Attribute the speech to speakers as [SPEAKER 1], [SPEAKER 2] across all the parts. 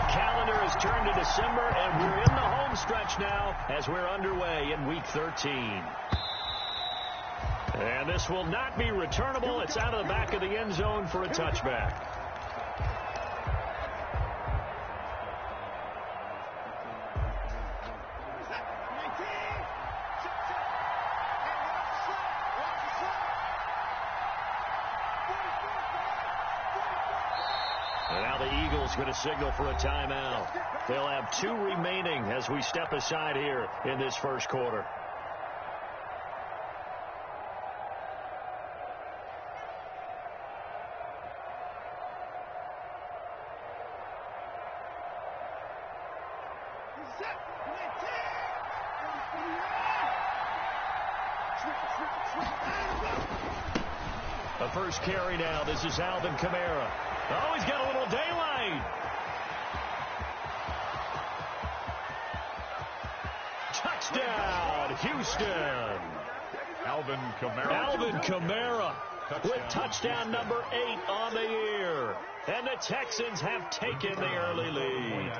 [SPEAKER 1] The calendar has turned to December, and we're in the home stretch now as we're underway in Week 13. And this will not be returnable. It's out of the back of the end zone for a touchback. And now the Eagles going to signal for a timeout. They'll have 2 remaining as we step aside here in this first quarter. The first carry now. This is Alvin Kamara. Oh, he's got a little daylight. Touchdown, Houston.
[SPEAKER 2] Alvin Kamara.
[SPEAKER 1] Alvin Kamara with touchdown number 8 on the year. And the Texans have taken the early lead.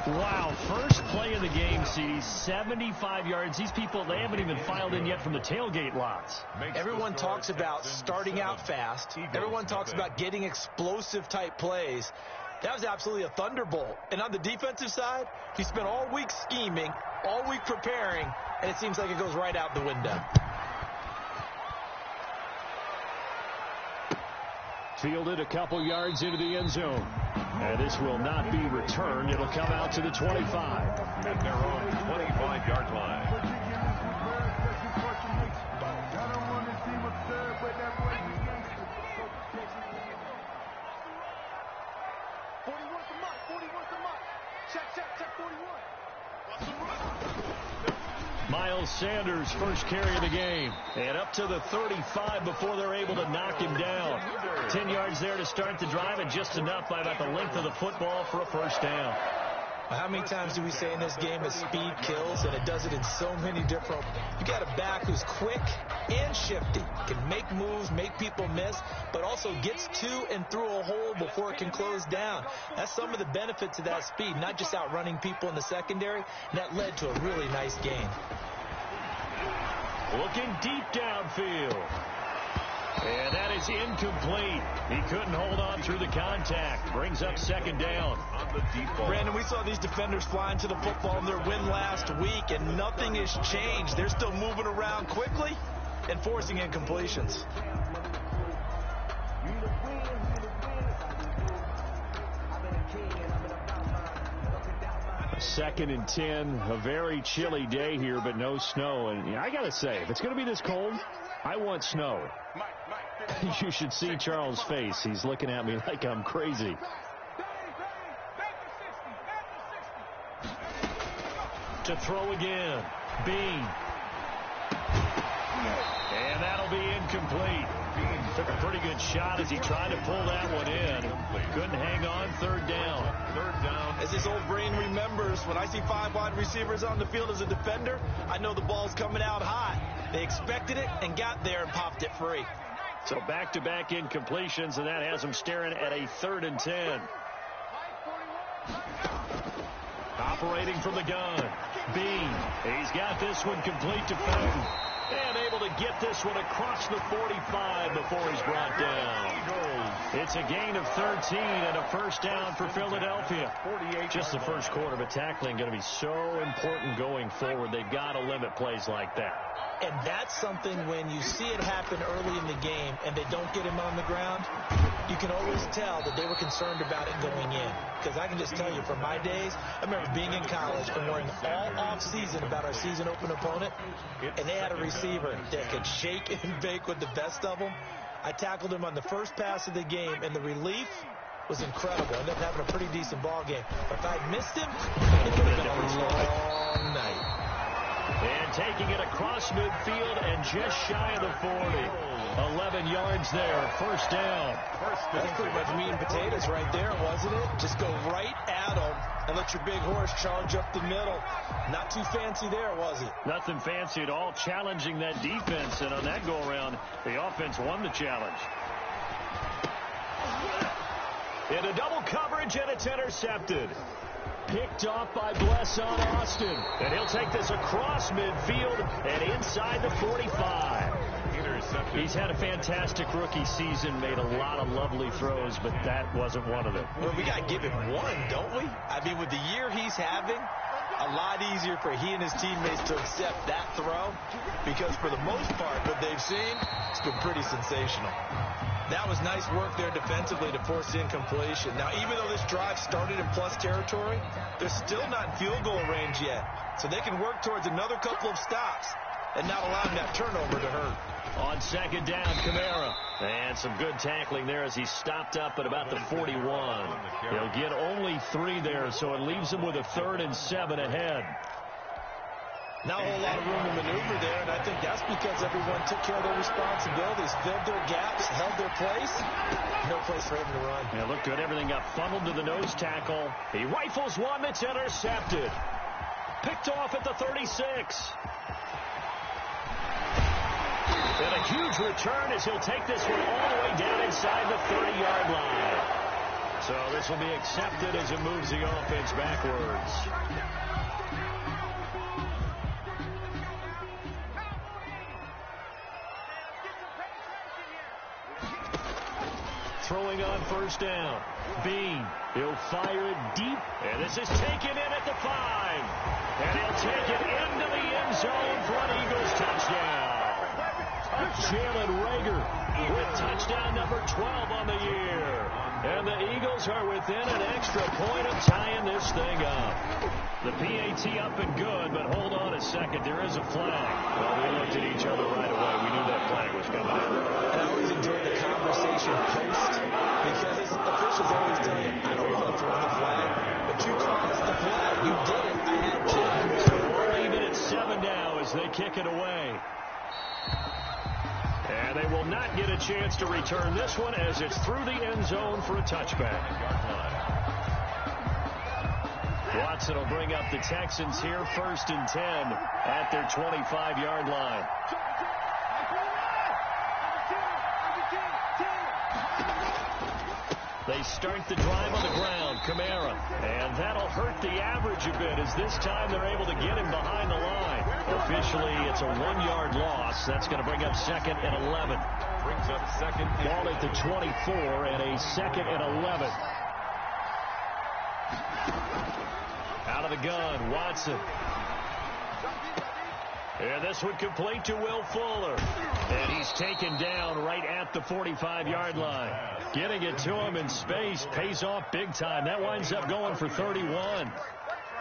[SPEAKER 1] Wow, first play of the game, CD, 75 yards. These people, they haven't even filed in yet from the tailgate lots.
[SPEAKER 3] Everyone talks about starting out fast. Everyone talks about getting explosive type plays. That was absolutely a thunderbolt. And on the defensive side, he spent all week scheming, all week preparing, and it seems like it goes right out the window.
[SPEAKER 1] Fielded a couple yards into the end zone. And this will not be returned. It'll come out to the 25.
[SPEAKER 2] At their own 25-yard line.
[SPEAKER 1] Miles Sanders, first carry of the game. And up to the 35 before they're able to knock him down. 10 yards there to start the drive, and just enough by about the length of the football for a first down.
[SPEAKER 3] How many times do we say in this game that speed kills, and it does it in so many different... You got a back who's quick and shifty, can make moves, make people miss, but also gets to and through a hole before it can close down. That's some of the benefits of that speed, not just outrunning people in the secondary, and that led to a really nice game.
[SPEAKER 1] Looking deep downfield. And that is incomplete. He couldn't hold on through the contact. Brings up second down.
[SPEAKER 2] On the deep ball.
[SPEAKER 3] Brandon, we saw these defenders flying to the football in their win last week, and nothing has changed. They're still moving around quickly and forcing incompletions.
[SPEAKER 1] Second and 10, a very chilly day here, but no snow. And I got to say, if it's going to be this cold, I want snow. You should see Charles' face. He's looking at me like I'm crazy. To throw again. Bean. And that'll be incomplete. Took a pretty good shot as he tried to pull that one in. Couldn't hang on. Third down.
[SPEAKER 3] As this old brain remembers, when I see 5 wide receivers on the field as a defender, I know the ball's coming out hot. They expected it and got there and popped it free.
[SPEAKER 1] So back-to-back incompletions, and that has them staring at a 3rd and 10. Operating from the gun. Bean. He's got this one complete to Fountain. And able to get this one across the 45 before he's brought down. It's a gain of 13 and a first down for Philadelphia. Just the first quarter, but tackling going to be so important going forward. They've got to limit plays like that.
[SPEAKER 3] And that's something when you see it happen early in the game and they don't get him on the ground, you can always tell that they were concerned about it going in. Because I can just tell you, from my days, I remember being in college and worrying all off-season about our season open opponent, and they had a receiver that could shake and bake with the best of them. I tackled him on the first pass of the game, and the relief was incredible. I ended up having a pretty decent ball game. But if I'd missed him, it would have been a long night.
[SPEAKER 1] And taking it across midfield and just shy of the 40. 11 yards there, first down.
[SPEAKER 3] That's pretty much meat and potatoes right there, wasn't it? Just go right at them and let your big horse charge up the middle. Not too fancy there, was it?
[SPEAKER 1] Nothing fancy at all, challenging that defense. And on that go-around, the offense won the challenge. Into double coverage, and it's intercepted. Picked off by Bless on Austin. And he'll take this across midfield and inside the 45. He's had a fantastic rookie season, made a lot of lovely throws, but that wasn't one of them.
[SPEAKER 3] Well, we got to give him one, don't we? I mean, with the year he's having, a lot easier for he and his teammates to accept that throw, because for the most part, what they've seen, it's been pretty sensational. That was nice work there defensively to force incompletion. Now, even though this drive started in plus territory, they're still not in field goal range yet, so they can work towards another couple of stops and not allowing that turnover to hurt.
[SPEAKER 1] On second down, Kamara. And some good tackling there as he stopped up at about the 41. He'll get only 3 there, so it leaves him with a 3rd and 7 ahead.
[SPEAKER 3] Not a whole lot of room to maneuver there, and I think that's because everyone took care of their responsibilities, filled their gaps, held their place. No place for him to run.
[SPEAKER 1] Yeah, looked good. Everything got funneled to the nose tackle. He rifles one that's intercepted. Picked off at the 36. And a huge return as he'll take this one all the way down inside the 30-yard line. So this will be accepted as it moves the offense backwards. Throwing on first down. Bean. He'll fire it deep. And this is taken in at the 5. And he'll take it into the end zone for an Eagles touchdown. Jalen Reagor with touchdown number 12 on the year. And the Eagles are within an extra point of tying this thing up. The PAT up and good, but hold on a second. There is a flag. Well, we looked at each other right away. We knew that flag was coming in.
[SPEAKER 3] And I always enjoy the conversation post, because officials always tell you, I don't want to throw the flag. But you caused the flag. You did it. I had to.
[SPEAKER 1] So we're leaving at 7 now as they kick it away. And they will not get a chance to return this one as it's through the end zone for a touchback. Watson will bring up the Texans here, 1st and 10 at their 25-yard line. They start the drive on the ground, Kamara. And that'll hurt the average a bit as this time they're able to get him behind the line. Officially, it's a 1-yard loss. That's going to bring up 2nd and 11.
[SPEAKER 2] Brings up 2nd.
[SPEAKER 1] Ball at the 24 and a 2nd and 11. Out of the gun, Watson. And this would complete to Will Fuller. And he's taken down right at the 45-yard line. Getting it to him in space pays off big time. That winds up going for 31.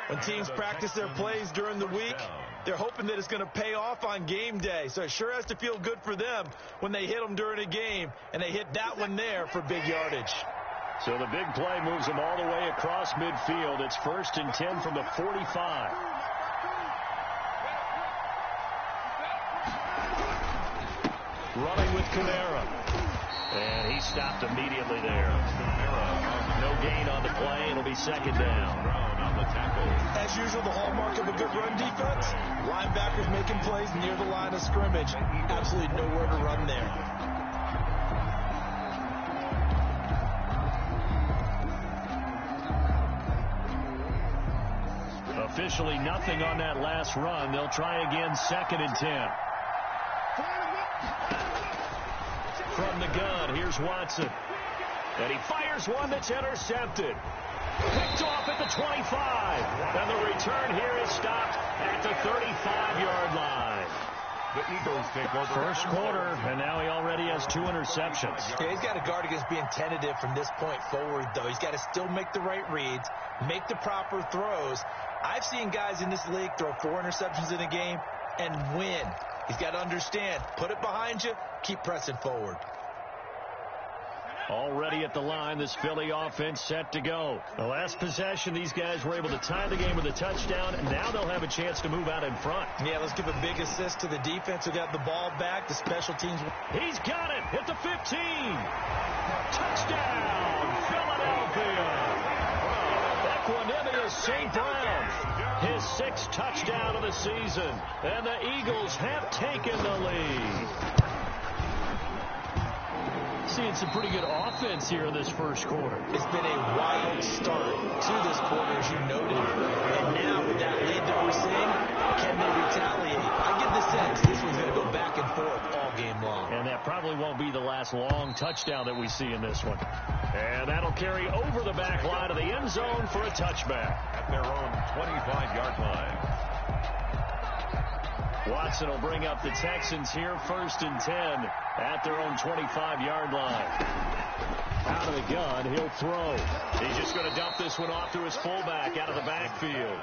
[SPEAKER 3] When teams practice their plays during the week, they're hoping that it's going to pay off on game day. So it sure has to feel good for them when they hit them during a game. And they hit that one there for big yardage.
[SPEAKER 1] So the big play moves them all the way across midfield. It's 1st and 10 from the 45. Running with Kamara. And he stopped immediately there. No gain on the play. It'll be 2nd down.
[SPEAKER 2] On the tackle.
[SPEAKER 3] As usual, the hallmark of a good run defense, linebackers making plays near the line of scrimmage. Absolutely nowhere to run there.
[SPEAKER 1] Officially nothing on that last run. They'll try again, 2nd and 10. From the gun, here's Watson. And he fires one that's intercepted. Picked off at the 25. And the return here is stopped at the 35-yard line.
[SPEAKER 2] The Eagles take over.
[SPEAKER 1] First quarter, and now he already has 2 interceptions.
[SPEAKER 3] Yeah, he's got to guard against being tentative from this point forward, though. He's got to still make the right reads, make the proper throws. I've seen guys in this league throw 4 interceptions in a game and win. He's got to understand, put it behind you, keep pressing forward.
[SPEAKER 1] Already at the line, this Philly offense set to go. The last possession, these guys were able to tie the game with a touchdown, and now they'll have a chance to move out in front.
[SPEAKER 3] Yeah, let's give a big assist to the defense who got the ball back. The special teams.
[SPEAKER 1] He's got it at the 15. Touchdown, Philadelphia. Equanimous St. Brown. His 6th touchdown of the season. And the Eagles have taken the lead. Seeing some pretty good offense here in this first quarter.
[SPEAKER 3] It's been a wild start to this quarter, as you noted. And now with that lead that we're seeing, can they retaliate? I get the sense this one's going to go back and forth all game long.
[SPEAKER 1] And that probably won't be the last long touchdown that we see in this one. And that'll carry over the back line of the end zone for a touchback.
[SPEAKER 2] At their own 25-yard line.
[SPEAKER 1] Watson will bring up the Texans here 1st and 10 at their own 25-yard line. Out of the gun, he'll throw. He's just going to dump this one off to his fullback out of the backfield.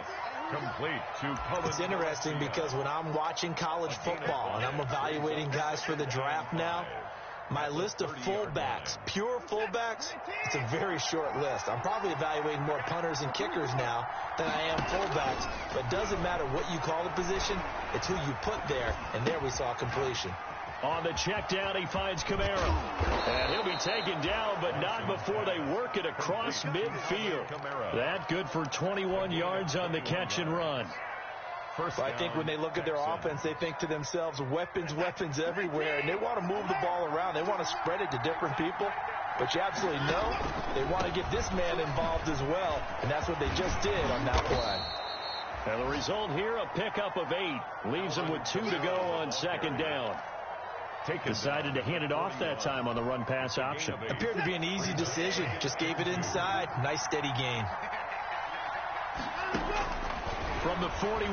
[SPEAKER 2] Complete to Cullen.
[SPEAKER 3] It's interesting because when I'm watching college football and I'm evaluating guys for the draft now, my list of fullbacks, pure fullbacks, it's a very short list. I'm probably evaluating more punters and kickers now than I am fullbacks. But it doesn't matter what you call the position, it's who you put there. And there we saw completion.
[SPEAKER 1] On the check down, he finds Kamara. And he'll be taken down, but not before they work it across midfield. That good for 21 yards on the catch and run.
[SPEAKER 3] I think when they look at their offense, they think to themselves, weapons, weapons everywhere, and they want to move the ball around. They want to spread it to different people. But you absolutely know they want to get this man involved as well, and that's what they just did on that play.
[SPEAKER 1] And the result here, a pickup of 8. Leaves them with 2 to go on 2nd down. Decided to hand it off that time on the run-pass option.
[SPEAKER 3] Appeared to be an easy decision. Just gave it inside. Nice steady gain.
[SPEAKER 1] From the 41,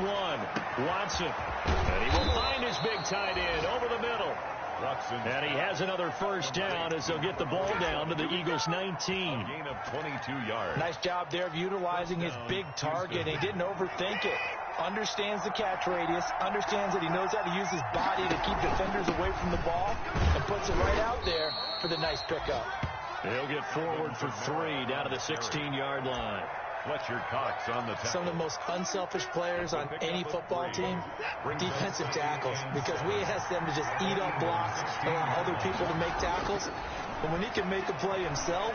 [SPEAKER 1] Watson. And he will find his big tight end over the middle.
[SPEAKER 2] Watson.
[SPEAKER 1] And he has another first down as they'll get the ball down to the Eagles' 19.
[SPEAKER 2] Gain of 22 yards.
[SPEAKER 3] Nice job there of utilizing his big target. He didn't overthink it. Understands the catch radius. Understands that he knows how to use his body to keep defenders away from the ball. And puts it right out there for the nice pickup.
[SPEAKER 1] He'll get forward for 3 down to the 16-yard line.
[SPEAKER 2] Fletcher Cox on the tackle.
[SPEAKER 3] Some of the most unselfish players on any football team, defensive tackles, because we ask them to just eat up blocks, allow other people to make tackles. But when he can make a play himself,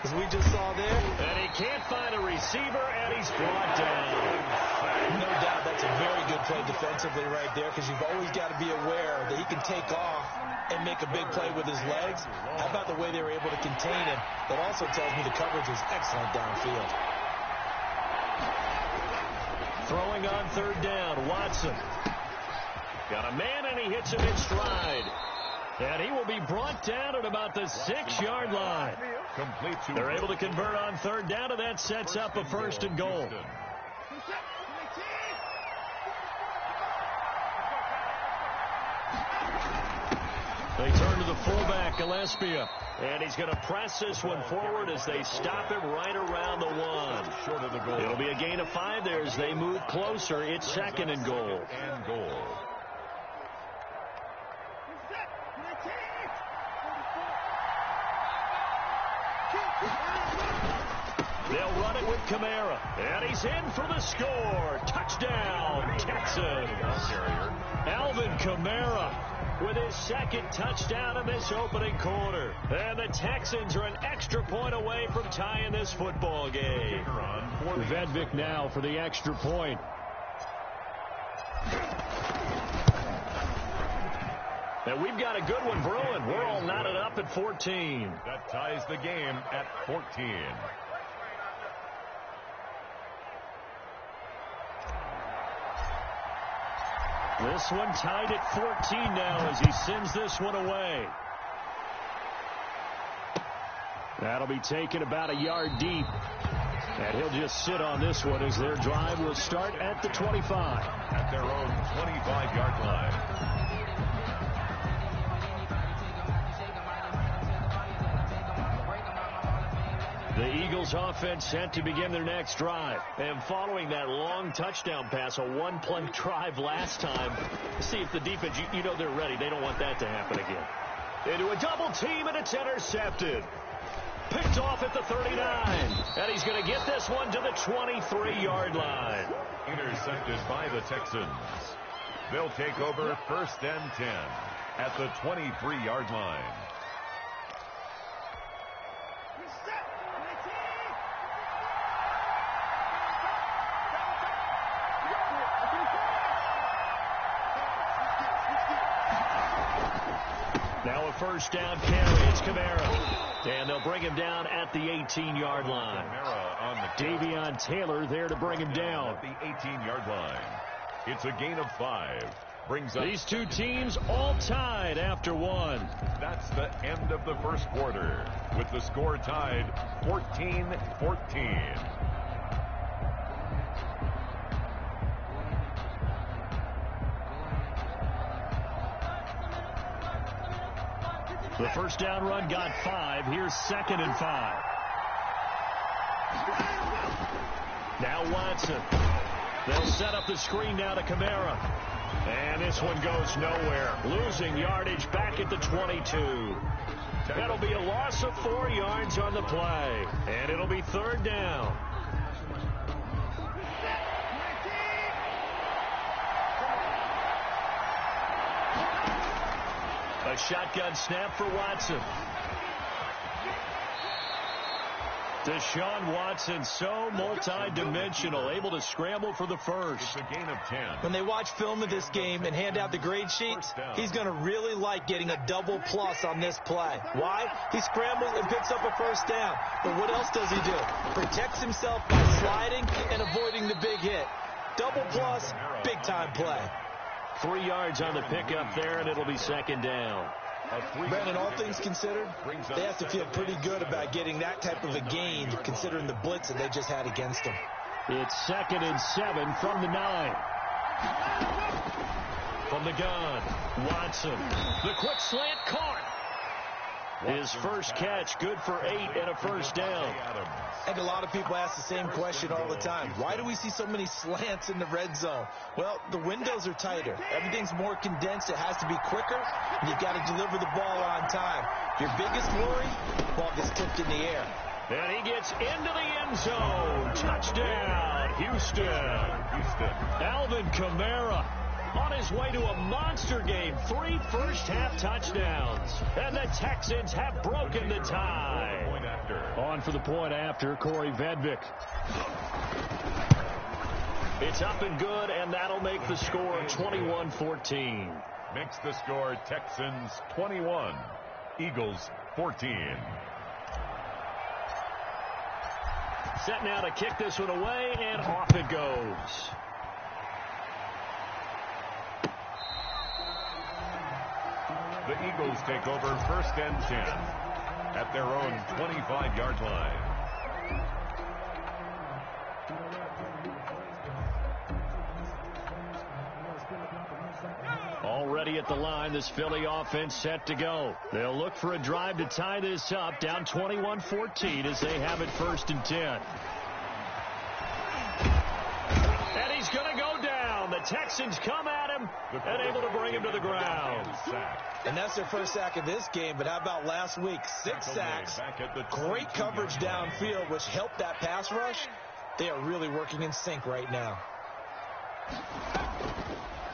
[SPEAKER 3] as we just saw there.
[SPEAKER 1] And he can't find a receiver, and he's brought down.
[SPEAKER 3] No doubt that's a very good play defensively right there, because you've always got to be aware that he can take off and make a big play with his legs. How about the way they were able to contain him? That also tells me the coverage was excellent downfield.
[SPEAKER 1] Throwing on 3rd down, Watson. Got a man, and he hits him in stride. And he will be brought down at about the 6-yard line. They're able to convert on 3rd down, and that sets up a 1st and goal. They turn to the fullback, Gillespie. And he's going to press this one forward as they stop him right around the 1.
[SPEAKER 2] Short of the goal.
[SPEAKER 1] It'll be a gain of 5 there as they move closer. It's 2nd and goal.
[SPEAKER 2] And goal.
[SPEAKER 1] They'll run it with Kamara. And he's in for the score. Touchdown, Texans. Alvin Kamara with his 2nd touchdown in this opening quarter. And the Texans are an extra point away from tying this football game. Vedvik now for the extra point. And we've got a good one brewing. We're all knotted up at 14.
[SPEAKER 2] That ties the game at 14.
[SPEAKER 1] This one tied at 14 now as he sends this one away. That'll be taken about a yard deep. And he'll just sit on this one as their drive will start at the 25.
[SPEAKER 2] At their own 25-yard line.
[SPEAKER 1] The Eagles offense set to begin their next drive. And following that long touchdown pass, a one-play drive last time, see if the defense, you know they're ready. They don't want that to happen again. Into a double team, and it's intercepted. Picked off at the 39. And he's going to get this one to the 23-yard line.
[SPEAKER 2] Intercepted by the Texans. They'll take over 1st and 10 at the 23-yard line.
[SPEAKER 1] Now a first down carry. It's Kamara. And they'll bring him down at the 18-yard line. Davion Taylor there to bring him down.
[SPEAKER 2] At the 18-yard line. It's a gain of 5. Brings up
[SPEAKER 1] these two teams all tied after one.
[SPEAKER 2] That's the end of the first quarter, with the score tied 14-14.
[SPEAKER 1] The first down run got 5. Here's 2nd and 5. Now Watson. They'll set up the screen now to Kamara. And this one goes nowhere. Losing yardage back at the 22. That'll be a loss of 4 yards on the play. And it'll be 3rd down. A shotgun snap for Watson. Deshaun Watson, so multi-dimensional, able to scramble for the first.
[SPEAKER 2] It's a gain of 10.
[SPEAKER 3] When they watch film of this game and hand out the grade sheets, he's going to really like getting a double plus on this play. Why? He scrambles and picks up a first down. But what else does he do? Protects himself by sliding and avoiding the big hit. Double plus, big-time play.
[SPEAKER 1] 3 yards on the pickup there, and it'll be 2nd down.
[SPEAKER 3] Brandon, all things considered, they have to feel pretty good about getting that type of a gain, considering the blitz that they just had against them.
[SPEAKER 1] It's 2nd and 7 from the 9. From the gun, Watson. The quick slant caught. His first catch, good for 8 and a first down.
[SPEAKER 3] I think a lot of people ask the same question all the time. Why do we see so many slants in the red zone? Well, the windows are tighter. Everything's more condensed. It has to be quicker, and you've got to deliver the ball on time. Your biggest worry, ball gets tipped in the air.
[SPEAKER 1] And he gets into the end zone. Touchdown, Houston. Alvin Kamara on his way to a monster game. 3 first-half touchdowns. And the Texans have broken the tie. On for the point after, Corey Vedvik. It's up and good, and that'll make the score 21-14.
[SPEAKER 2] Makes the score Texans 21, Eagles 14.
[SPEAKER 1] Set now to kick this one away, and off it goes.
[SPEAKER 2] The Eagles take over 1st and 10 at their own 25-yard line.
[SPEAKER 1] Already at the line, this Philly offense set to go. They'll look for a drive to tie this up, down 21-14 as they have it 1st and 10. And he's going to go down. The Texans come at him and able to bring him to the ground.
[SPEAKER 3] And that's their first sack of this game, but how about last week? 6 sacks, great coverage downfield, which helped that pass rush. They are really working in sync right now.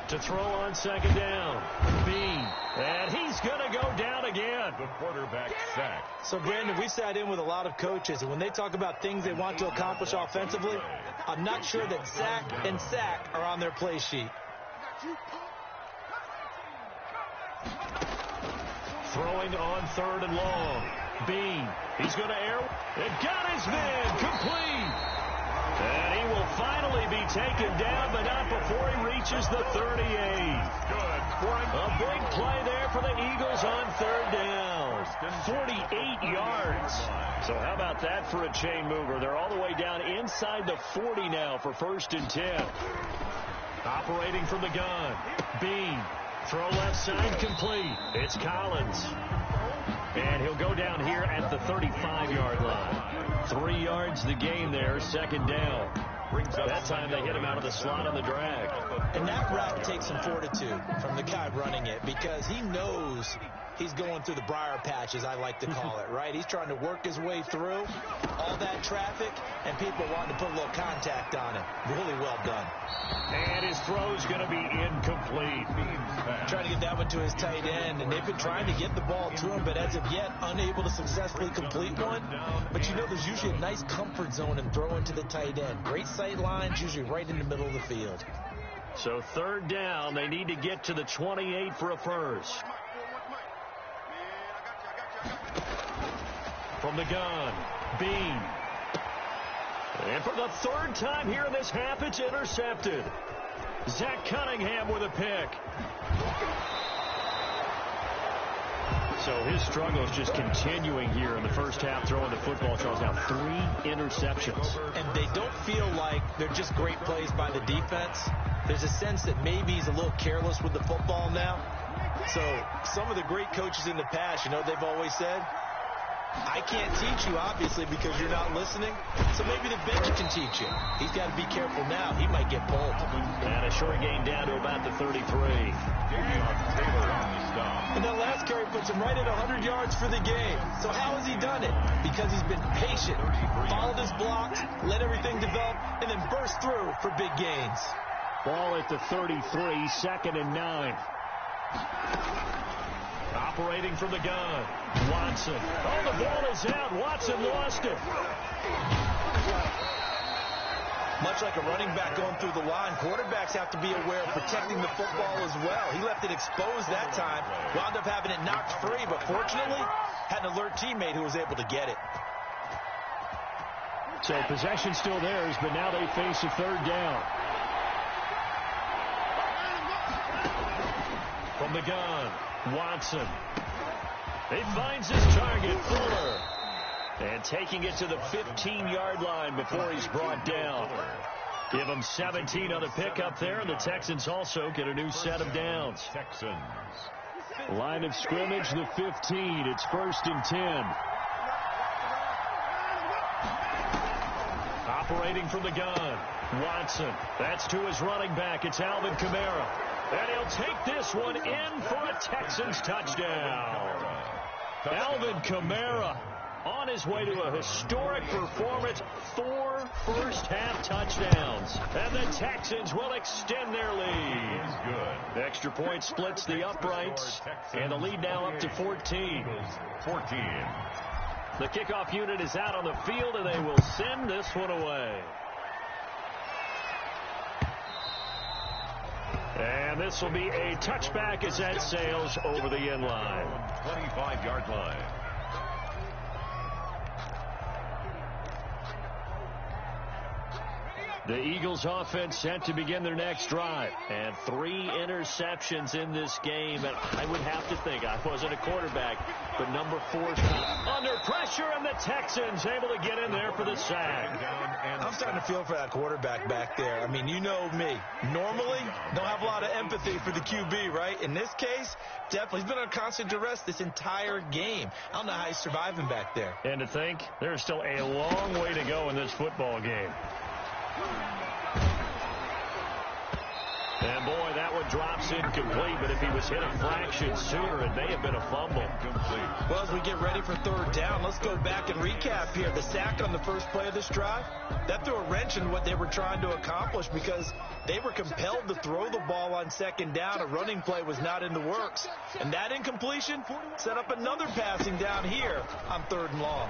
[SPEAKER 1] To throw on 2nd down, Bean, and he's going to go down again.
[SPEAKER 2] The quarterback sack.
[SPEAKER 3] So, Brandon, we sat in with a lot of coaches, and when they talk about things they want to accomplish offensively, I'm not sure that sack and sack are on their play sheet.
[SPEAKER 1] Throwing on 3rd and long. Bean, he's going to air. It got his man, complete. And he will finally be taken down, but not before he reaches the 38.
[SPEAKER 2] Good.
[SPEAKER 1] A big play there for the Eagles on 3rd down. 48 yards. So how about that for a chain mover? They're all the way down inside the 40 now for 1st and 10. Operating from the gun. Bean. Throw left side complete. It's Collins. And he'll go down here at the 35-yard line. 3 yards the gain there, 2nd down. That time they hit him out of the slot on the drag.
[SPEAKER 3] And that route takes some fortitude from the guy running it, because he knows he's going through the briar patch, as I like to call it, right? He's trying to work his way through all that traffic, and people wanting to put a little contact on it. Really well done.
[SPEAKER 1] And his throw's going to be incomplete.
[SPEAKER 3] Trying to get that one to his tight end, and they've been trying to get the ball to him, but as of yet, unable to successfully complete one. But you know, there's usually a nice comfort zone in throwing to the tight end. Great sight lines, usually right in the middle of the field.
[SPEAKER 1] So 3rd down, they need to get to the 28 for a first. From the gun, Bean. And for the third time here in this half, it's intercepted. Zach Cunningham with a pick. So his struggle is just continuing here in the first half, throwing the football. Charles, now 3 interceptions.
[SPEAKER 3] And they don't feel like they're just great plays by the defense. There's a sense that maybe he's a little careless with the football now. So some of the great coaches in the past, you know, they've always said, I can't teach you, obviously, because you're not listening. So maybe the bench can teach you. He's got to be careful now. He might get pulled.
[SPEAKER 1] And a short gain down to about the 33.
[SPEAKER 3] And that last carry puts him right at 100 yards for the game. So how has he done it? Because he's been patient, followed his blocks, let everything develop, and then burst through for big gains.
[SPEAKER 1] Ball at the 33, 2nd and 9. Operating from the gun, Watson. Oh, the ball is out. Watson lost it.
[SPEAKER 3] Much like a running back going through the line, quarterbacks have to be aware of protecting the football as well. He left it exposed that time, wound up having it knocked free, but fortunately had an alert teammate who was able to get it.
[SPEAKER 1] So possession still theirs, but now they face a 3rd down. From the gun, Watson. He finds his target, Fuller. And taking it to the 15-yard line before he's brought down. Give him 17 on the pickup there, and the Texans also get a new set of downs.
[SPEAKER 2] Texans.
[SPEAKER 1] Line of scrimmage, the 15. It's 1st and 10. Operating from the gun, Watson. That's to his running back. It's Alvin Kamara. And he'll take this one in for a Texans touchdown. Alvin Kamara on his way to a historic performance, 4 first-half touchdowns. And the Texans will extend their lead.
[SPEAKER 2] Good.
[SPEAKER 1] The extra point splits the uprights, and the lead now up to 14.
[SPEAKER 2] 14.
[SPEAKER 1] The kickoff unit is out on the field, and they will send this one away. And this will be a touchback as that sails over the end line.
[SPEAKER 2] 25-yard line.
[SPEAKER 1] The Eagles offense set to begin their next drive. And 3 interceptions in this game. And I would have to think, I wasn't a quarterback, but number 4 under pressure, and the Texans able to get in there for the sack.
[SPEAKER 3] I'm starting to feel for that quarterback back there. I mean, you know me. Normally, don't have a lot of empathy for the QB, right? In this case, definitely. He's been on constant duress this entire game. I don't know how he's surviving back there.
[SPEAKER 1] And to think, there's still a long way to go in this football game. And boy, that one drops incomplete, but if he was hit a fraction sooner, it may have been a fumble.
[SPEAKER 3] Well, as we get ready for 3rd down, let's go back and recap here. The sack on the first play of this drive, that threw a wrench in what they were trying to accomplish because they were compelled to throw the ball on 2nd down. A running play was not in the works. And that incompletion set up another passing down here on 3rd and long.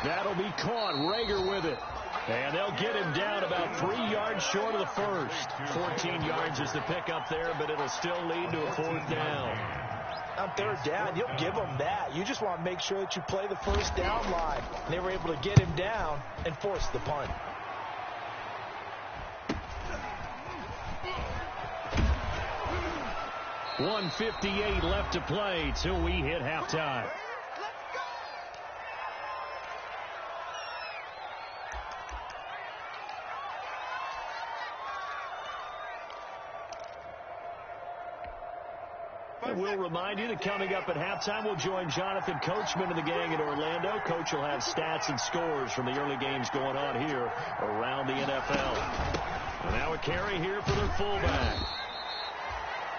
[SPEAKER 1] That'll be caught. Rager with it. And they'll get him down about 3 yards short of the first. 14 yards is the pickup there, but it'll still lead to a 4th down.
[SPEAKER 3] On 3rd down, you'll give them that. You just want to make sure that you play the first down line. And they were able to get him down and force the punt.
[SPEAKER 1] .158 left to play till we hit halftime. And we'll remind you that coming up at halftime, we'll join Jonathan Coachman and the gang in Orlando. Coach will have stats and scores from the early games going on here around the NFL. And now a carry here for their fullback.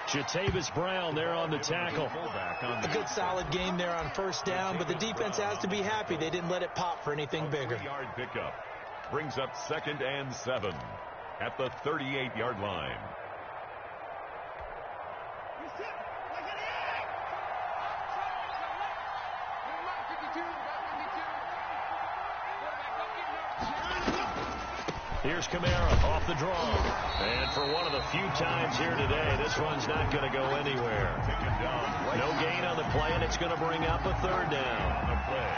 [SPEAKER 1] Jatavis Brown there on the tackle.
[SPEAKER 3] A good solid game there on 1st down, but the defense has to be happy they didn't let it pop for anything bigger.
[SPEAKER 2] 3-yard pickup brings up 2nd and 7 at the 38-yard line.
[SPEAKER 1] Here's Kamara off the draw. And for one of the few times here today, this one's not going to go anywhere. No gain on the play, and it's going to bring up a third down.
[SPEAKER 2] On the play.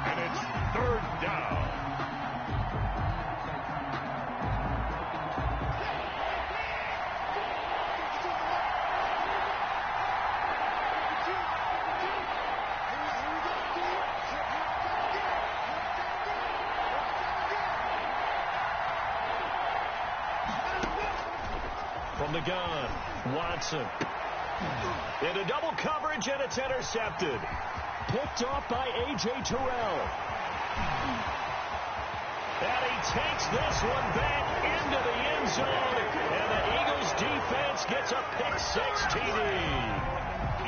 [SPEAKER 2] And it's third down.
[SPEAKER 1] From the gun, Watson. Into double coverage, and it's intercepted. Picked off by A.J. Terrell. And he takes this one back into the end zone. And the Eagles defense gets a pick-six TD.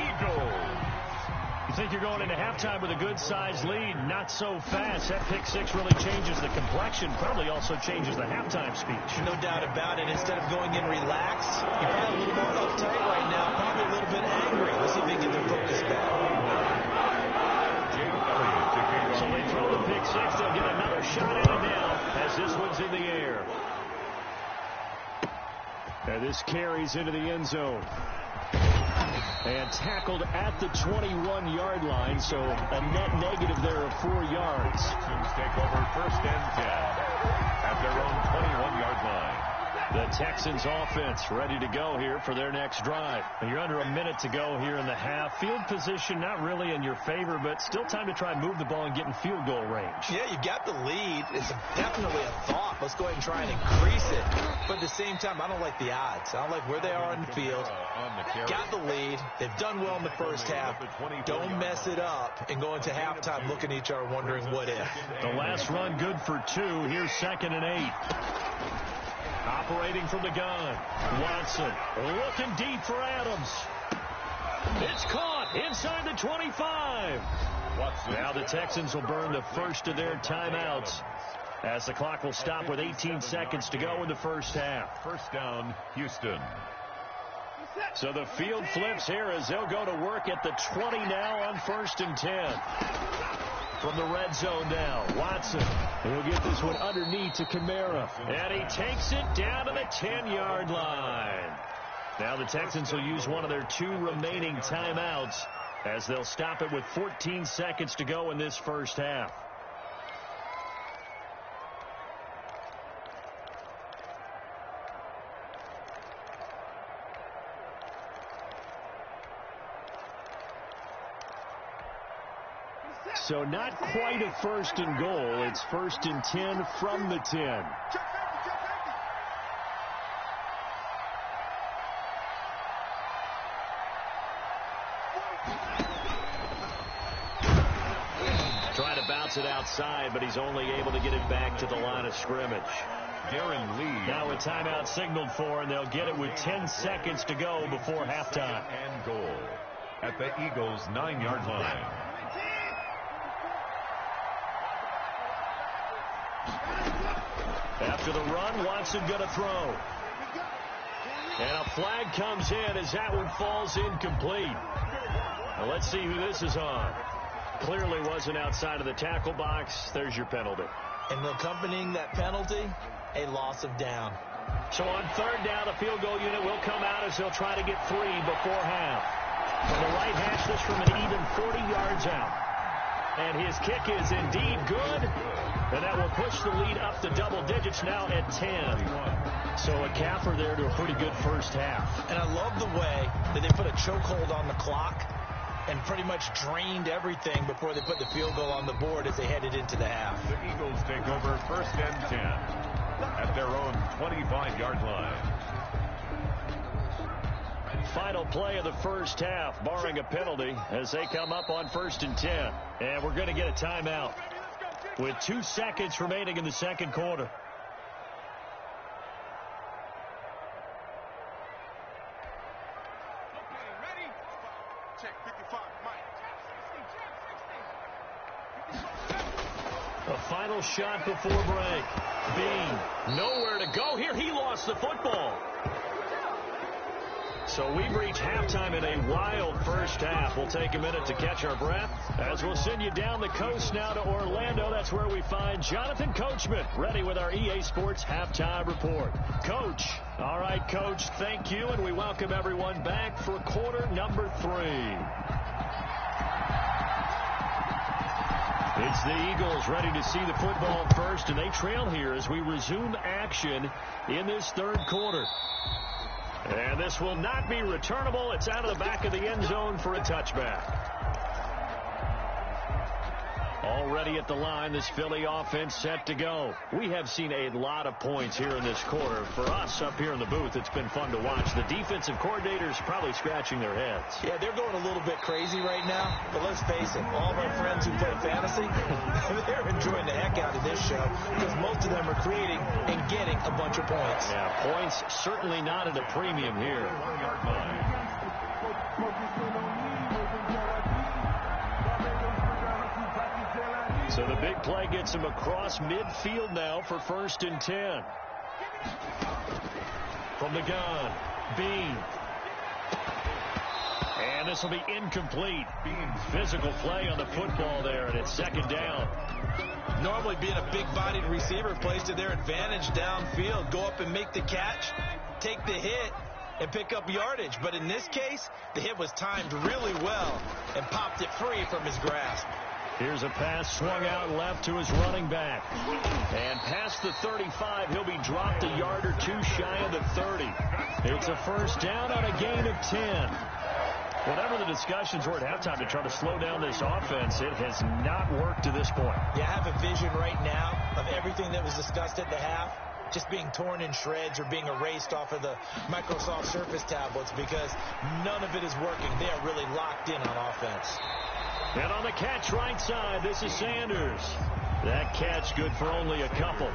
[SPEAKER 1] Eagles. You think you're going into halftime with a good-sized lead? Not so fast. That pick-six really changes the complexion. Probably also changes the halftime speech.
[SPEAKER 3] No doubt about it. Instead of going in relaxed, you're probably a little more uptight right now. Probably a little bit angry. Let's see if they get their focus back.
[SPEAKER 1] So they throw the pick-six. They'll get another shot at it now as this one's in the air. And this carries into the end zone. And tackled at the 21-yard line, so a net negative there of 4 yards.
[SPEAKER 2] Texans take over first and 10 at their own 21-yard line.
[SPEAKER 1] The Texans offense ready to go here for their next drive. And you're under a minute to go here in the half. Field position not really in your favor, but still time to try and move the ball and get in field goal range.
[SPEAKER 3] Yeah, you got the lead. It's definitely a thought. Let's go ahead and try and increase it. But at the same time, I don't like the odds. I don't like where they are on the field. Got the lead. They've done well in the first half. Don't mess it up and go into halftime looking at each other wondering what if.
[SPEAKER 1] The last run good for 2. Here's 2nd and 8. Operating from the gun. Watson looking deep for Adams. It's caught inside the 25. Now the Texans will burn the first of their timeouts as the clock will stop with 18 seconds to go in the first half.
[SPEAKER 2] First down, Houston.
[SPEAKER 1] So the field flips here as they'll go to work at the 20 now on 1st and 10. From the red zone now, Watson. He'll get this one underneath to Kamara. And he takes it down to the 10-yard line. Now the Texans will use one of their 2 remaining timeouts as they'll stop it with 14 seconds to go in this first half. So not quite a 1st and goal. It's 1st and 10 from the 10. Trying to bounce it outside, but he's only able to get it back to the line of scrimmage.
[SPEAKER 2] Darren Lee.
[SPEAKER 1] Now a timeout signaled for, and they'll get it with 10 seconds to go before halftime.
[SPEAKER 2] And goal at the Eagles' 9-yard line.
[SPEAKER 1] After the run, Watson going to throw. And a flag comes in as that one falls incomplete. Now let's see who this is on. Clearly wasn't outside of the tackle box. There's your penalty.
[SPEAKER 3] And accompanying that penalty, a loss of down.
[SPEAKER 1] So on 3rd down, the field goal unit will come out as they'll try to get 3 before half. From the right hash, this from an even 40 yards out. And his kick is indeed good. And that will push the lead up to double digits now at 10. So a capper there to a pretty good first half.
[SPEAKER 3] And I love the way that they put a chokehold on the clock and pretty much drained everything before they put the field goal on the board as they headed into the half.
[SPEAKER 2] The Eagles take over 1st and 10 at their own 25-yard line.
[SPEAKER 1] Final play of the first half, barring a penalty, as they come up on 1st and 10. And we're going to get a timeout with 2 seconds remaining in the second quarter. A final shot before break. Bean, nowhere to go here. He lost the football. So we've reached halftime in a wild first half. We'll take a minute to catch our breath as we'll send you down the coast now to Orlando. That's where we find Jonathan Coachman ready with our EA Sports halftime report. Coach. All right, Coach, thank you, and we welcome everyone back for quarter number 3. It's the Eagles ready to see the football first, and they trail here as we resume action in this third quarter. And this will not be returnable. It's out of the back of the end zone for a touchback. Already at the line, this Philly offense set to go. We have seen a lot of points here in this quarter. For us up here in the booth, it's been fun to watch. The defensive coordinators probably scratching their heads.
[SPEAKER 3] Yeah, they're going a little bit crazy right now. But let's face it, all of our friends who play fantasy, they're enjoying the heck out of this show because most of them are creating and getting a bunch of points.
[SPEAKER 1] Yeah, points certainly not at a premium here. So the big play gets him across midfield now for 1st and 10. From the gun, Bean. And this will be incomplete. Physical play on the football there, and it's 2nd down.
[SPEAKER 3] Normally being a big-bodied receiver plays to their advantage downfield. Go up and make the catch, take the hit, and pick up yardage. But in this case, the hit was timed really well and popped it free from his grasp.
[SPEAKER 1] Here's a pass swung out left to his running back. And past the 35, he'll be dropped a yard or two shy of the 30. It's a 1st down on a gain of 10. Whatever the discussions were at halftime to try to slow down this offense, it has not worked to this point.
[SPEAKER 3] Yeah, I have a vision right now of everything that was discussed at the half just being torn in shreds or being erased off of the Microsoft Surface tablets because none of it is working. They are really locked in on offense.
[SPEAKER 1] And on the catch right side, this is Sanders. That catch good for only a couple.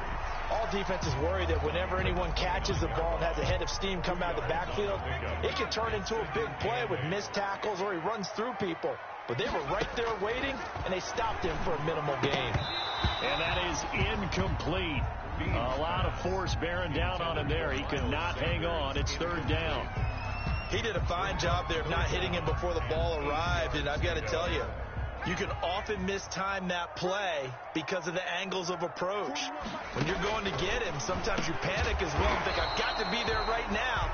[SPEAKER 3] All defenses worry that whenever anyone catches the ball and has a head of steam come out of the backfield, it can turn into a big play with missed tackles or he runs through people. But they were right there waiting, and they stopped him for a minimal gain.
[SPEAKER 1] And that is incomplete. A lot of force bearing down on him there. He could not hang on. It's 3rd down.
[SPEAKER 3] He did a fine job there of not hitting him before the ball arrived, and I've got to tell you, you can often mistime that play because of the angles of approach. When you're going to get him, sometimes you panic as well and think, I've got to be there right now.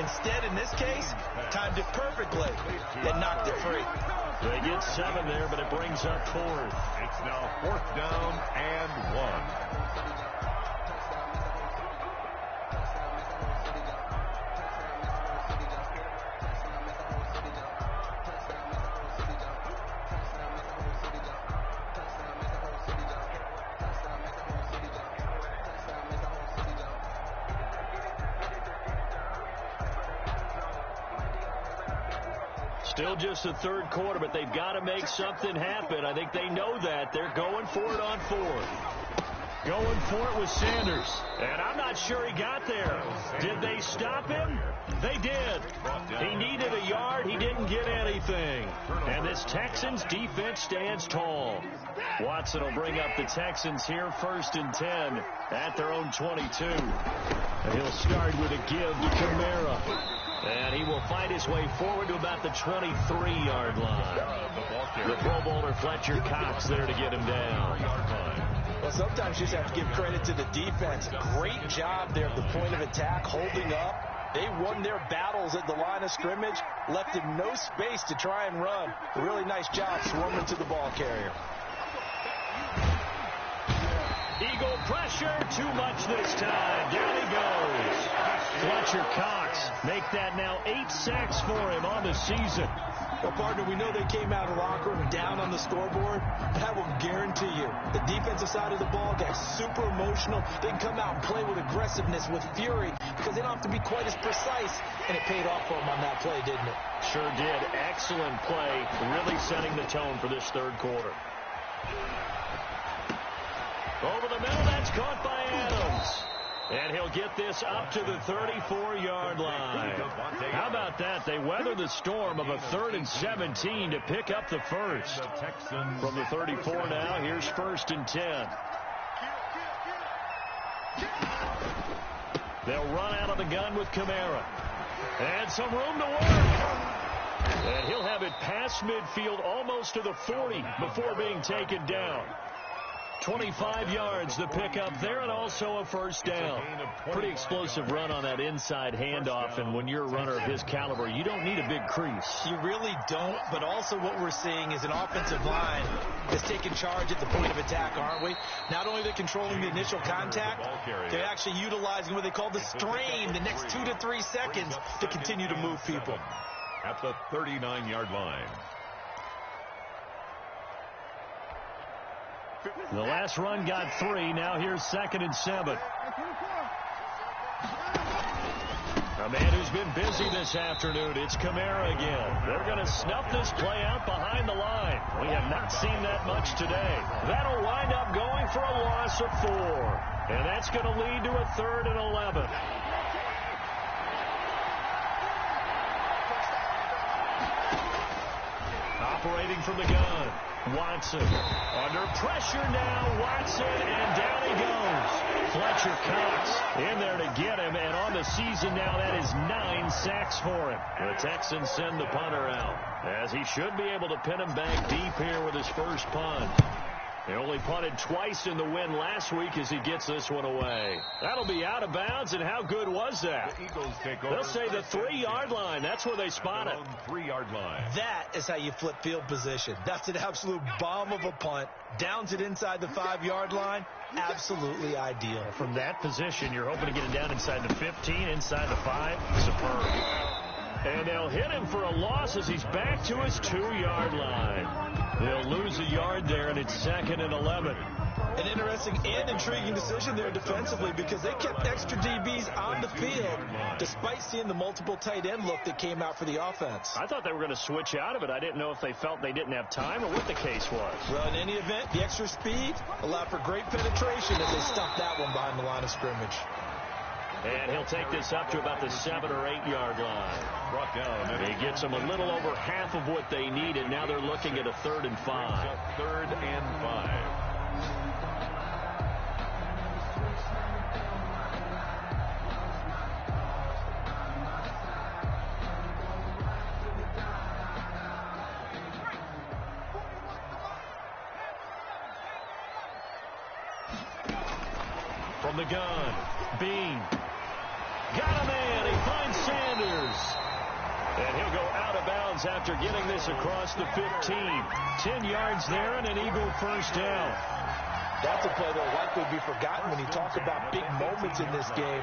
[SPEAKER 3] Instead, in this case, timed it perfectly and knocked it free.
[SPEAKER 1] They get 7 there, but it brings up 4th.
[SPEAKER 2] It's now 4th down and 1.
[SPEAKER 1] Still just the 3rd quarter, but they've got to make something happen. I think they know that. They're going for it on 4th. Going for it with Sanders. And I'm not sure he got there. Did they stop him? They did. He needed a yard. He didn't get anything. And this Texans defense stands tall. Watson will bring up the Texans here 1st and 10 at their own 22. And he'll start with a give to Kamara. And he will fight his way forward to about the 23-yard line. The Pro Bowler Fletcher Cox there to get him down.
[SPEAKER 3] Well, sometimes you just have to give credit to the defense. Great job there at the point of attack, holding up. They won their battles at the line of scrimmage, left him no space to try and run. A really nice job swarming to the ball carrier.
[SPEAKER 1] Eagle pressure, too much this time. Down he goes. Fletcher Cox make that now 8 sacks for him on the season.
[SPEAKER 3] Well, partner, we know they came out of the locker room down on the scoreboard. That will guarantee you the defensive side of the ball got super emotional. They can come out and play with aggressiveness, with fury, because they don't have to be quite as precise. And it paid off for them on that play, didn't it?
[SPEAKER 1] Sure did. Excellent play, really setting the tone for this 3rd quarter. Over the middle, that's caught by Adams. And he'll get this up to the 34-yard line. How about that? They weather the storm of a 3rd and 17 to pick up the first. From the 34 now, here's 1st and 10. They'll run out of the gun with Kamara. And some room to work. And he'll have it past midfield almost to the 40 before being taken down. 25 yards the pickup there, and also a first down. Pretty explosive run on that inside handoff, and when you're a runner of his caliber, you don't need a big crease.
[SPEAKER 3] You really don't, but also what we're seeing is an offensive line that's taking charge at the point of attack, aren't we? Not only are they controlling the initial contact, they're actually utilizing what they call the strain, the next 2 to 3 seconds to continue to move people.
[SPEAKER 2] At the 39-yard line.
[SPEAKER 1] The last run got 3. Now here's 2nd and 7. A man who's been busy this afternoon, it's Kamara again. They're going to snuff this play out behind the line. We have not seen that much today. That'll wind up going for a loss of 4. And that's going to lead to a 3rd and 11. Operating from the gun. Watson under pressure now. Watson, and down he goes. Fletcher Cox in there to get him, and on the season now that is 9 sacks for him. The Texans send the punter out, as he should be able to pin him back deep here with his first punt. They only punted twice in the win last week as he gets this one away. That'll be out of bounds, and how good was that?
[SPEAKER 2] The Eagles take over.
[SPEAKER 1] They'll say the 3-yard line. That's where they spot it.
[SPEAKER 2] 3-yard line.
[SPEAKER 3] That is how you flip field position. That's an absolute bomb of a punt. Downs it inside the 5-yard line. Absolutely ideal.
[SPEAKER 1] From that position, you're hoping to get it down inside the 15, inside the 5. Superb. And they'll hit him for a loss as he's back to his 2-yard line. They'll lose a yard there, and it's 2nd and 11.
[SPEAKER 3] An interesting and intriguing decision there defensively, because they kept extra DBs on the field despite seeing the multiple tight end look that came out for the offense.
[SPEAKER 1] I thought they were going to switch out of it. I didn't know if they felt they didn't have time or what the case was.
[SPEAKER 3] Well, in any event, the extra speed allowed for great penetration as they stuffed that one behind the line of scrimmage.
[SPEAKER 1] And he'll take this up to about the 7 or 8 yard line.
[SPEAKER 2] Brought down.
[SPEAKER 1] He gets them a little over half of what they needed. Now they're looking at a 3rd and 5.
[SPEAKER 2] 3rd and 5.
[SPEAKER 1] From the gun, Bean. Got a man. He finds Sanders. And he'll go out of bounds after getting this across the 15. 10 yards there and an Eagle first down.
[SPEAKER 3] That's a play that will likely be forgotten when you talk about big moments in this game.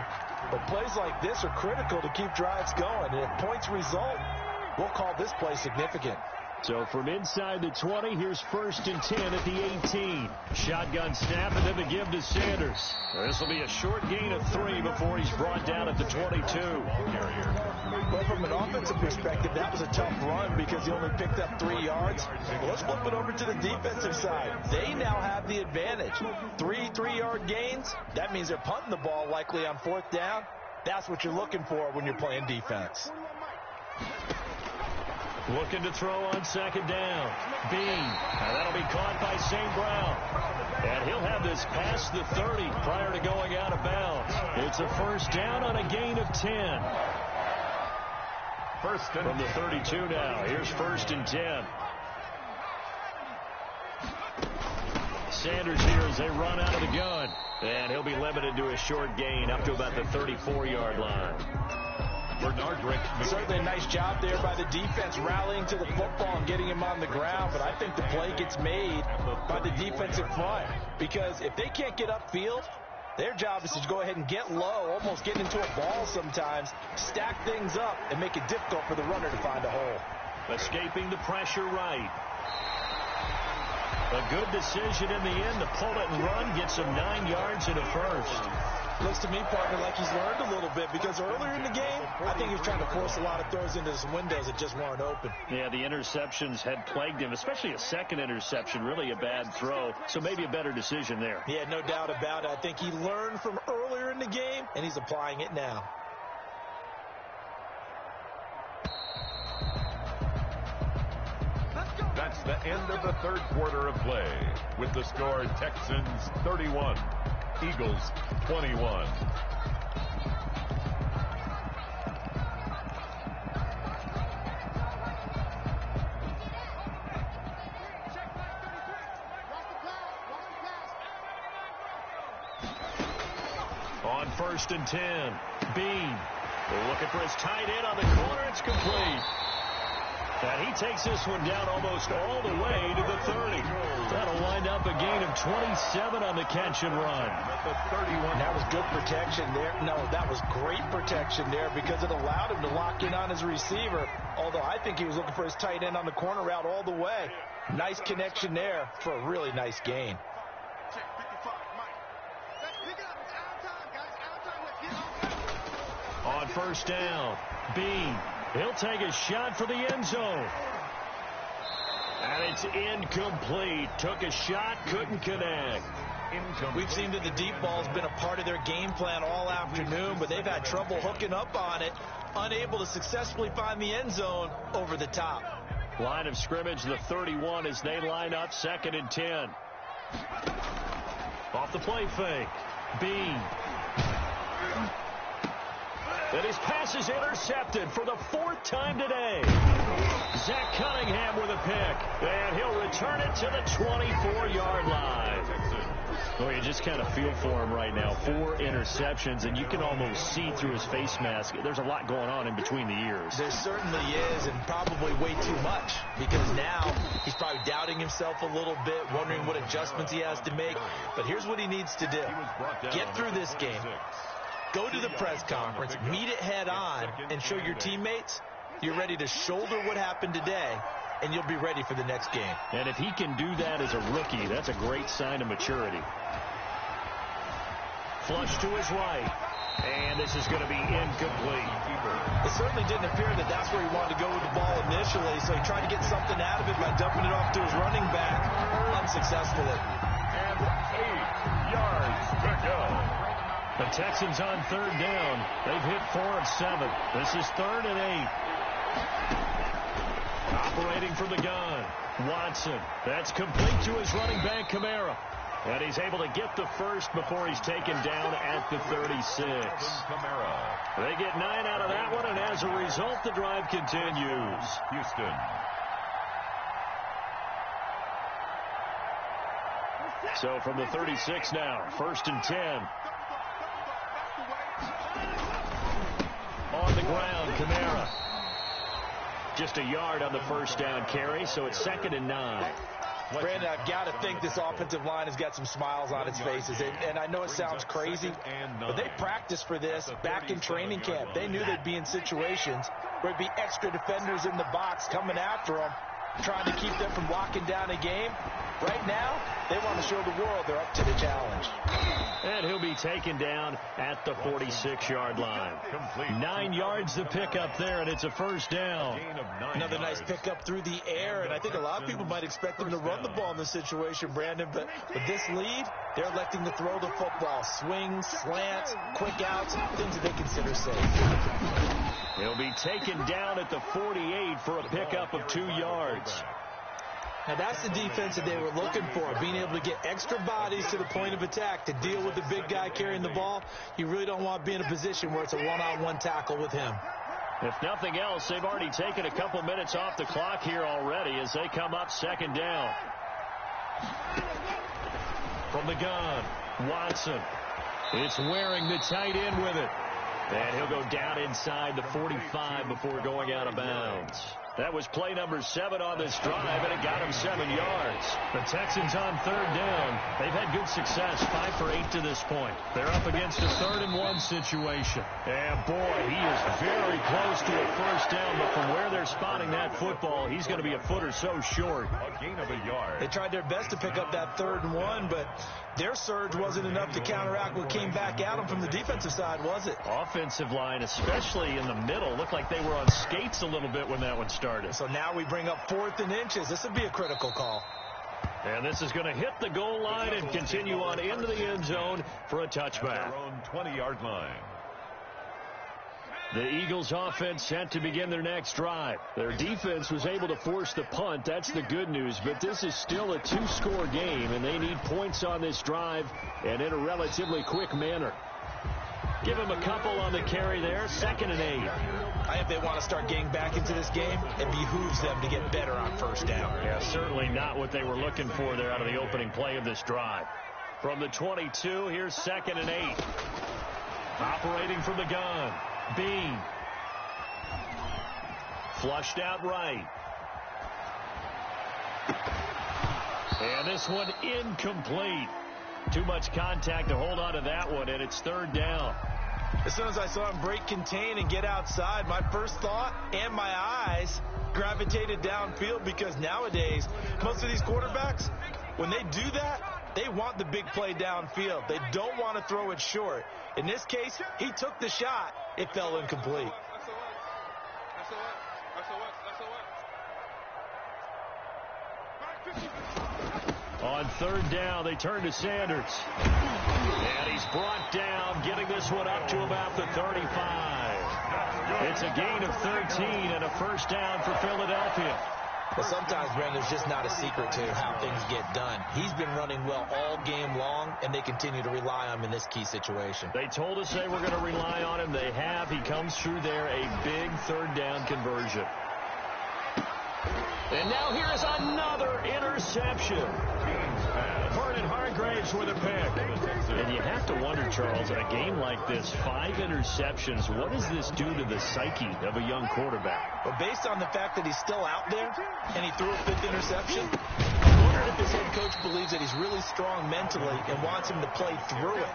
[SPEAKER 3] But plays like this are critical to keep drives going. And if points result, we'll call this play significant.
[SPEAKER 1] So from inside the 20, here's 1st and 10 at the 18. Shotgun snap and then the give to Sanders. This will be a short gain of 3 before he's brought down at the 22.
[SPEAKER 3] Well, from an offensive perspective, that was a tough run because he only picked up 3 yards. Well, let's flip it over to the defensive side. They now have the advantage. 3 3-yard gains. That means they're punting the ball likely on 4th down. That's what you're looking for when you're playing defense.
[SPEAKER 1] Looking to throw on 2nd down. Bean. Now that'll be caught by St. Brown. And he'll have this past the 30 prior to going out of bounds. It's a first down on a gain of 10.
[SPEAKER 2] First and
[SPEAKER 1] from the 32 now. Here's 1st and 10. Sanders here as they run out of the gun. And he'll be limited to a short gain up to about the 34-yard line.
[SPEAKER 3] Certainly a nice job there by the defense rallying to the football and getting him on the ground, but I think the play gets made by the defensive front, because if they can't get upfield, their job is to go ahead and get low, almost get into a ball sometimes, stack things up, and make it difficult for the runner to find a hole.
[SPEAKER 1] Escaping the pressure right. A good decision in the end to pull it and run, gets him 9 yards and a first.
[SPEAKER 3] Looks to me, partner, like he's learned a little bit, because earlier in the game, I think he was trying to force a lot of throws into some windows that just weren't open.
[SPEAKER 1] Yeah, the interceptions had plagued him, especially a second interception, really a bad throw, so maybe a better decision there.
[SPEAKER 3] Yeah, no doubt about it. I think he learned from earlier in the game, and he's applying it now.
[SPEAKER 2] That's the end of the 3rd quarter of play, with the score Texans 31. Eagles 21.
[SPEAKER 1] On 1st and 10, Bean looking for his tight end on the corner. It's complete. And he takes this one down almost all the way to the 30. That'll wind up a gain of 27 on the catch and run.
[SPEAKER 3] That was good protection there. No, that was great protection there because it allowed him to lock in on his receiver. Although I think he was looking for his tight end on the corner route all the way. Nice connection there for a really nice gain.
[SPEAKER 1] On 1st down, Bean. He'll take a shot for the end zone. And it's incomplete. Took a shot, couldn't connect.
[SPEAKER 3] We've seen that the deep ball's been a part of their game plan all afternoon, but they've had trouble hooking up on it, unable to successfully find the end zone over the top.
[SPEAKER 1] Line of scrimmage, the 31 as they line up 2nd and 10. Off the play fake, Bean. And his pass is intercepted for the 4th time today. Zach Cunningham with a pick. And he'll return it to the 24-yard line. Oh, you just kind of feel for him right now. 4 interceptions, and you can almost see through his face mask. There's a lot going on in between the ears.
[SPEAKER 3] There certainly is, and probably way too much, because now he's probably doubting himself a little bit, wondering what adjustments he has to make. But here's what he needs to do. Get through this game. Go to the press conference, meet it head on, and show your teammates you're ready to shoulder what happened today, and you'll be ready for the next game.
[SPEAKER 1] And if he can do that as a rookie, that's a great sign of maturity. Flush to his right, and this is going to be incomplete.
[SPEAKER 3] It certainly didn't appear that that's where he wanted to go with the ball initially, so he tried to get something out of it by dumping it off to his running back unsuccessfully.
[SPEAKER 2] And 8 yards to go.
[SPEAKER 1] The Texans on 3rd down. They've hit 4 of 7. This is 3rd and 8. Operating from the gun, Watson. That's complete to his running back, Kamara. And he's able to get the first before he's taken down at the 36. They get 9 out of that one, and as a result, the drive continues.
[SPEAKER 2] Houston.
[SPEAKER 1] So from the 36 now, 1st and 10. On the ground, Kamara. Just a yard on the 1st down carry, so it's 2nd and 9.
[SPEAKER 3] Brandon, I've got to think this offensive line has got some smiles on its faces. And I know it sounds crazy, but they practiced for this back in training camp. They knew they'd be in situations where there'd be extra defenders in the box coming after them, trying to keep them from locking down a game. Right now, they want to show the world they're up to the challenge.
[SPEAKER 1] And he'll be taken down at the 46-yard line. 9 yards to pick up there, and it's a 1st down.
[SPEAKER 3] Another nice pickup through the air, and I think a lot of people might expect them to run the ball in this situation, Brandon, but with this lead, they're electing to throw the football. Swings, slants, quick outs, things that they consider safe.
[SPEAKER 1] He'll be taken down at the 48 for a pickup of 2 yards.
[SPEAKER 3] Now, that's the defense that they were looking for, being able to get extra bodies to the point of attack to deal with the big guy carrying the ball. You really don't want to be in a position where it's a one-on-one tackle with him.
[SPEAKER 1] If nothing else, they've already taken a couple minutes off the clock here already as they come up 2nd down. From the gun, Watson. It's Waring the tight end with it. And he'll go down inside the 45 before going out of bounds. That was play number 7 on this drive, and it got him 7 yards. The Texans on 3rd down. They've had good success, 5 for 8 to this point. They're up against a 3rd and 1 situation. And, boy, he is very close to a 1st down, but from where they're spotting that football, he's going to be a foot or so short.
[SPEAKER 2] A gain of a yard.
[SPEAKER 3] They tried their best to pick up that 3rd and 1, but their surge wasn't enough to counteract what came back at them from the defensive side, was it?
[SPEAKER 1] Offensive line, especially in the middle, looked like they were on skates a little bit when that one started.
[SPEAKER 3] So now we bring up 4th and inches. This would be a critical call.
[SPEAKER 1] And this is going to hit the goal line and continue on into the end zone for a touchback.
[SPEAKER 2] At their own 20-yard line.
[SPEAKER 1] The Eagles offense set to begin their next drive. Their defense was able to force the punt. That's the good news. But this is still a 2-score game, and they need points on this drive and in a relatively quick manner. Give them a couple on the carry there. 2nd and 8.
[SPEAKER 3] I think they want to start getting back into this game. It behooves them to get better on 1st down.
[SPEAKER 1] Yeah, certainly not what they were looking for there out of the opening play of this drive. From the 22, here's 2nd and 8. Operating from the gun. Bean. Flushed out right. And this one incomplete. Too much contact to hold on to that one, and it's third down.
[SPEAKER 3] As soon as I saw him break contain and get outside, my first thought and my eyes gravitated downfield, because nowadays, most of these quarterbacks, when they do that, they want the big play downfield. They don't want to throw it short. In this case, he took the shot. It fell incomplete.
[SPEAKER 1] On third down, they turn to Sanders. And he's brought down, getting this one up to about the 35. It's a gain of 13 and a first down for Philadelphia.
[SPEAKER 3] But sometimes, Brent, there's just not a secret to how things get done. He's been running well all game long, and they continue to rely on him in this key situation.
[SPEAKER 1] They told us they were going to rely on him. They have. He comes through there, a big third down conversion. And now here's another interception. Vernon Hargraves with a pick. And you have to wonder, Charles, in a game like this, 5 interceptions, what does this do to the psyche of a young quarterback?
[SPEAKER 3] But based on the fact that he's still out there and he threw a 5th interception, I wonder if his head coach believes that he's really strong mentally and wants him to play through it.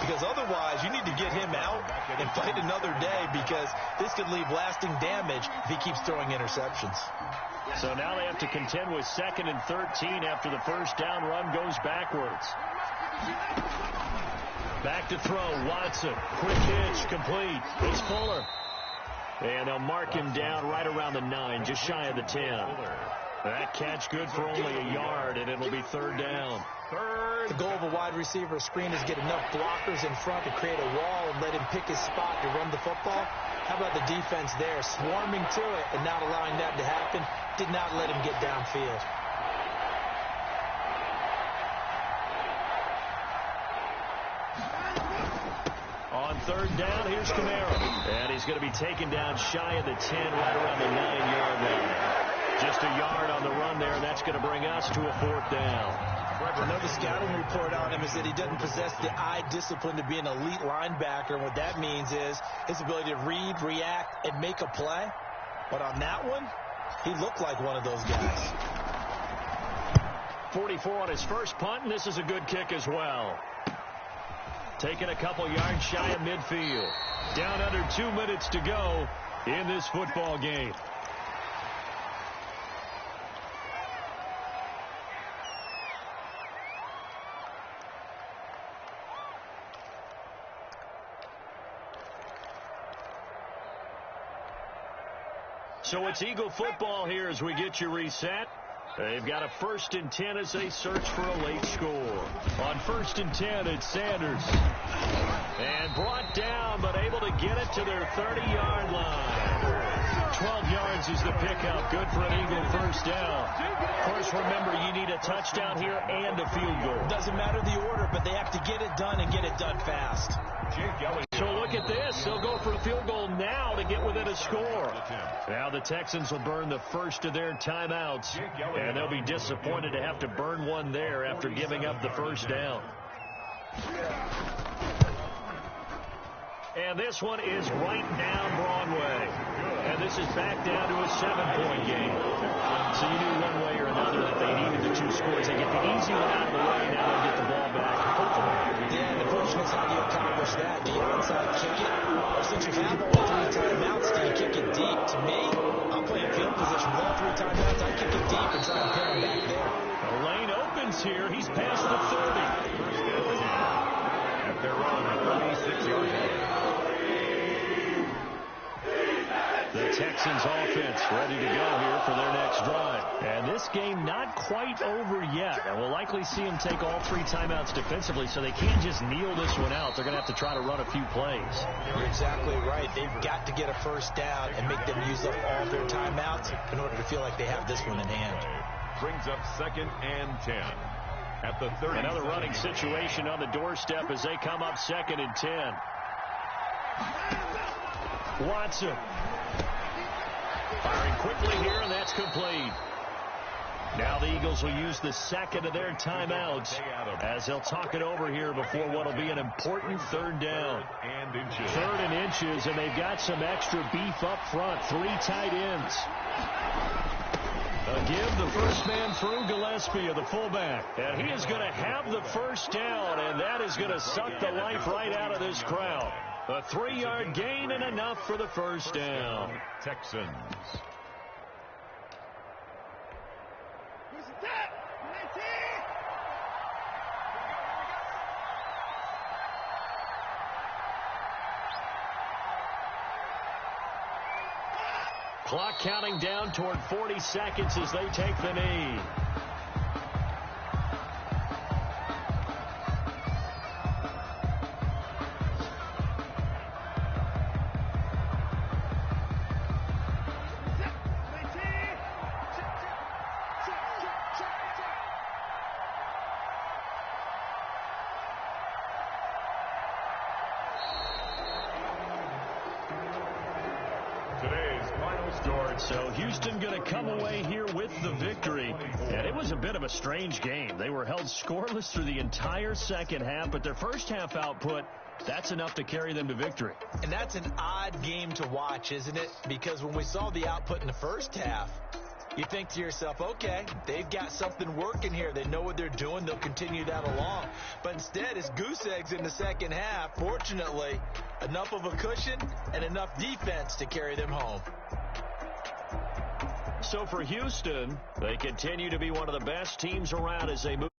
[SPEAKER 3] Because otherwise, you need to get him out and fight another day, because this could leave lasting damage if he keeps throwing interceptions.
[SPEAKER 1] So now they have to contend with 2nd and 13 after the first down run goes backwards. Back to throw, Watson. Quick hitch, complete. It's Fuller. And they'll mark him down right around the 9, just shy of the 10. That catch good for only a yard, and it'll be third down.
[SPEAKER 3] The goal of a wide receiver screen is get enough blockers in front to create a wall and let him pick his spot to run the football. How about the defense there, swarming to it and not allowing that to happen? Did not let him get downfield.
[SPEAKER 1] On third down, here's Kamara. And he's going to be taken down shy of the 10, right around the 9-yard line. Just a yard on the run there, and that's going to bring us to a 4th down.
[SPEAKER 3] Another scouting report on him is that he doesn't possess the eye discipline to be an elite linebacker. And what that means is his ability to read, react, and make a play. But on that one, he looked like one of those guys.
[SPEAKER 1] 44 on his first punt, and this is a good kick as well. Taking a couple yards shy of midfield. Down under 2 minutes to go in this football game. So it's Eagle football here as we get you reset. They've got a 1st and 10 as they search for a late score. On 1st and 10, it's Sanders. And brought down, but able to get it to their 30-yard line. 12 yards is the pickup. Good for an Eagle first down. Of course, remember, you need a touchdown here and a field goal.
[SPEAKER 3] Doesn't matter the order, but they have to get it done and get it done fast.
[SPEAKER 1] So look at this. They'll go for a field goal now to get within a score. Now the Texans will burn the first of their timeouts, and they'll be disappointed to have to burn one there after giving up the first down. And this one is right down Broadway. And this is back down to a 7-point game. So you knew one way or another that they needed the 2 scores. They get the easy one out of the way, now they'll get the ball back. Hopefully.
[SPEAKER 3] Yeah, and the question is, how do you accomplish that? Do you onside kick it? Or since you have all 3 timeouts, do you kick it deep? To me, I'm playing field position with all 3 timeouts. I kick it deep and try and pin him back there.
[SPEAKER 1] The lane opens here. He's past the 30.
[SPEAKER 2] At their run, 36 yards away.
[SPEAKER 1] The Texans offense ready to go here for their next drive. And this game not quite over yet. And we'll likely see them take all 3 timeouts defensively, so they can't just kneel this one out. They're going to have to try to run a few plays.
[SPEAKER 3] You're exactly right. They've got to get a first down and make them use up all their timeouts in order to feel like they have this one in hand.
[SPEAKER 2] Brings up 2nd and 10. At the 30.
[SPEAKER 1] Another running situation on the doorstep as they come up 2nd and 10. Watson. Firing quickly here, and that's complete. Now the Eagles will use the second of their timeouts as they'll talk it over here before what will be an important third down. Third and inches, and they've got some extra beef up front. 3 tight ends. Give the first man through Gillespie of the fullback. And he is going to have the first down, and that is going to suck the life right out of this crowd. A 3-yard gain and enough for the first down.
[SPEAKER 2] Texans.
[SPEAKER 1] Clock counting down toward 40 seconds as they take the knee. So Houston going to come away here with the victory. And it was a bit of a strange game. They were held scoreless through the entire second half, but their first half output, that's enough to carry them to victory.
[SPEAKER 3] And that's an odd game to watch, isn't it? Because when we saw the output in the first half, you think to yourself, okay, they've got something working here. They know what they're doing. They'll continue that along. But instead, it's goose eggs in the second half. Fortunately, enough of a cushion and enough defense to carry them home.
[SPEAKER 1] So for Houston, they continue to be one of the best teams around as they move.